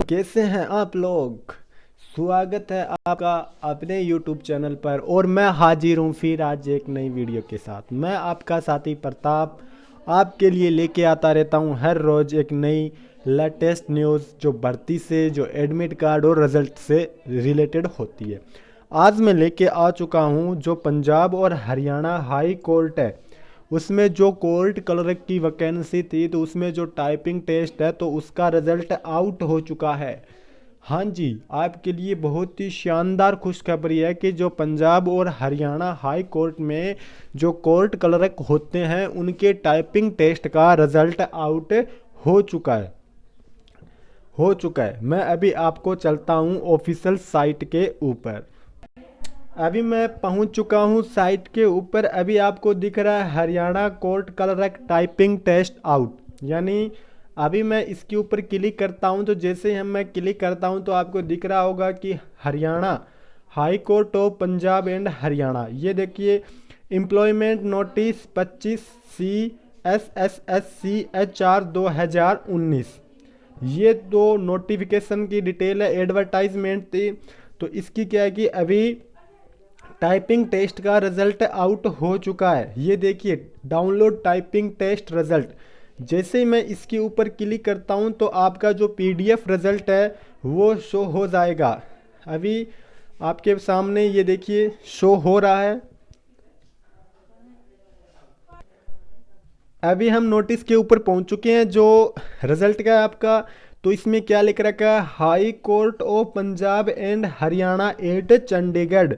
कैसे हैं आप लोग। स्वागत है आपका अपने YouTube चैनल पर और मैं हाजिर हूँ फिर आज एक नई वीडियो के साथ। मैं आपका साथी प्रताप आपके लिए लेके आता रहता हूँ हर रोज़ एक नई लेटेस्ट न्यूज़ जो भर्ती से, जो एडमिट कार्ड और रिज़ल्ट से रिलेटेड होती है। आज मैं लेके आ चुका हूँ जो पंजाब और हरियाणा हाई कोर्ट है, उसमें जो कोर्ट क्लर्क की वैकेंसी थी तो उसमें जो टाइपिंग टेस्ट है तो उसका रिजल्ट आउट हो चुका है। हाँ जी, आपके लिए बहुत ही शानदार खुशखबरी है कि जो पंजाब और हरियाणा हाई कोर्ट में जो कोर्ट क्लर्क होते हैं उनके टाइपिंग टेस्ट का रिजल्ट आउट हो चुका है मैं अभी आपको चलता हूँ ऑफिशियल साइट के ऊपर। अभी मैं पहुंच चुका हूं साइट के ऊपर। अभी आपको दिख रहा है Haryana court clerk typing test out, यानी अभी मैं इसके ऊपर क्लिक करता हूं तो जैसे हम मैं क्लिक करता हूं तो आपको दिख रहा होगा कि Haryana high court of Punjab and Haryana, ये देखिए एम्प्लॉयमेंट नोटिस 25 CSSSCHR 2019, ये दो नोटिफिकेशन की डिटेल है, एडवर्टाइजमेंट थी। तो इसकी क्या है कि अभी टाइपिंग टेस्ट का रिजल्ट आउट हो चुका है। ये देखिए डाउनलोड टाइपिंग टेस्ट रिजल्ट। जैसे ही मैं इसके ऊपर क्लिक करता हूं तो आपका जो PDF रिजल्ट है वो शो हो जाएगा। अभी आपके सामने ये देखिए शो हो रहा है। अभी हम नोटिस के ऊपर पहुंच चुके हैं जो रिजल्ट का है आपका। तो इसमें क्या लिख रखा है, high court of Punjab and Haryana at Chandigarh,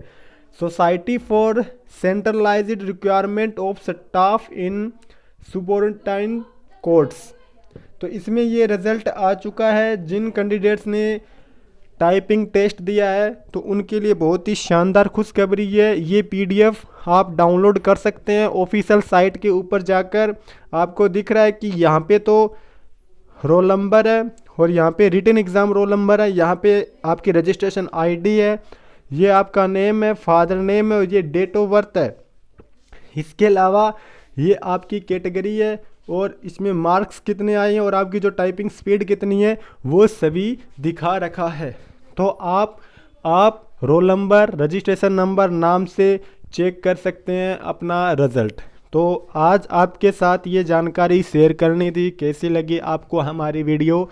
society for centralised requirement of staff in subordinate courts. तो इसमें ये रिजल्ट आ चुका है। जिन कैंडिडेट्स ने टाइपिंग टेस्ट दिया है तो उनके लिए बहुत ही शानदार खुशखबरी है। ये PDF आप डाउनलोड कर सकते हैं ऑफिशियल साइट के ऊपर जाकर। आपको दिख रहा है कि यहाँ पे तो रोल नंबर है और यहाँ पे रिटन एग्ज़ाम रोल नंबर है, यहाँ पे आपकी रजिस्ट्रेशन ID है, ये आपका नेम है, फादर नेम है और ये डेट ऑफ बर्थ है। इसके अलावा ये आपकी कैटेगरी है और इसमें मार्क्स कितने आए हैं और आपकी जो टाइपिंग स्पीड कितनी है वो सभी दिखा रखा है। तो आप रोल नंबर, रजिस्ट्रेशन नंबर, नाम से चेक कर सकते हैं अपना रिज़ल्ट। तो आज आपके साथ ये जानकारी शेयर करनी थी। कैसी लगी आपको हमारी वीडियो,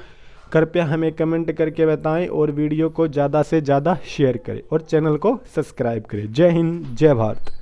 कृपया हमें कमेंट करके बताएं और वीडियो को ज़्यादा से ज़्यादा शेयर करें और चैनल को सब्सक्राइब करें। जय हिंद, जय भारत।